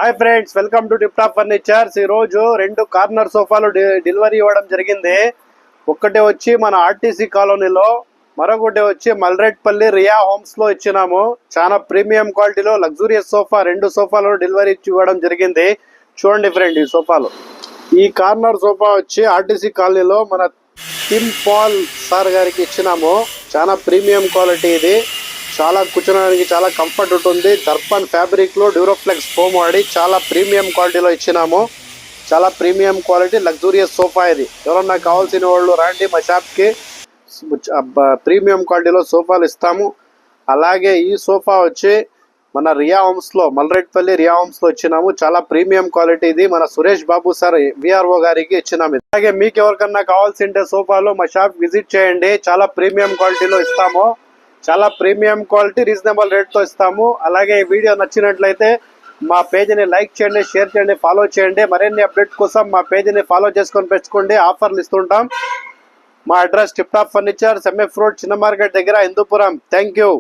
Hi friends, welcome to tip top furnitures. ఈ రోజు రెండు కార్నర్ సోఫాలు డెలివరీ ఇవ్వడం జరిగింది. ఒక్కటి వచ్చి మన ఆర్టీసీ కాలనీలో, మరొకటి వచ్చి మల్రెడ్పల్లి రియా హోమ్స్ లో ఇచ్చినాము. చాలా ప్రీమియం క్వాలిటీలో లగ్జూరియస్ సోఫా, రెండు సోఫాలు డెలివరీ ఇవ్వడం జరిగింది. చూడండి ఫ్రెండ్, ఈ సోఫాలు. ఈ కార్నర్ సోఫా వచ్చి ఆర్టీసీ కాలనీలో మన టిమ్ పాల్ సార్ గారికి ఇచ్చినాము. చాలా ప్రీమియం క్వాలిటీ ఇది. చాలా కూర్చోడానికి చాలా కంఫర్ట్ ఉంటుంది. దర్పన్ ఫ్యాబ్రిక్ లో డ్యూరోఫ్లెక్స్ ఫోమ్ వాడి చాలా ప్రీమియం క్వాలిటీలో ఇచ్చినాము. చాలా ప్రీమియం క్వాలిటీ లగ్జూరియస్ సోఫా ఇది. ఎవరన్నా కావాల్సిన వాళ్ళు రండి మా షాప్ కి. ప్రీమియం క్వాలిటీలో సోఫాలు ఇస్తాము. అలాగే ఈ సోఫా వచ్చి మన రియా హోమ్స్ లో, మల్రెడ్పల్లి రియా హోమ్స్ లో ఇచ్చినాము. చాలా ప్రీమియం క్వాలిటీ ఇది. మన సురేష్ బాబు సార్ విఆర్ఓ గారికి ఇచ్చినాము. అలాగే మీకు ఎవరికన్నా కావాల్సింటే సోఫాలు మా షాప్ విజిట్ చేయండి. చాలా ప్రీమియం క్వాలిటీలో ఇస్తాము. చాలా ప్రీమియం క్వాలిటీ రీజనబుల్ రేట్ తో ఇస్తాము. అలాగే ఈ వీడియో నచ్చినట్లయితే మా పేజీని లైక్ చేయండి, షేర్ చేయండి, ఫాలో చేయండి. మరిన్ని అప్డేట్ కోసం మా పేజీని ఫాలో చేసుకొని పెంచుకోండి. ఆఫర్లు ఇస్తుంటాం. మా address tip top furniture, MF road, చిన్న మార్కెట్ దగ్గర, హిందూపురం. Thank you.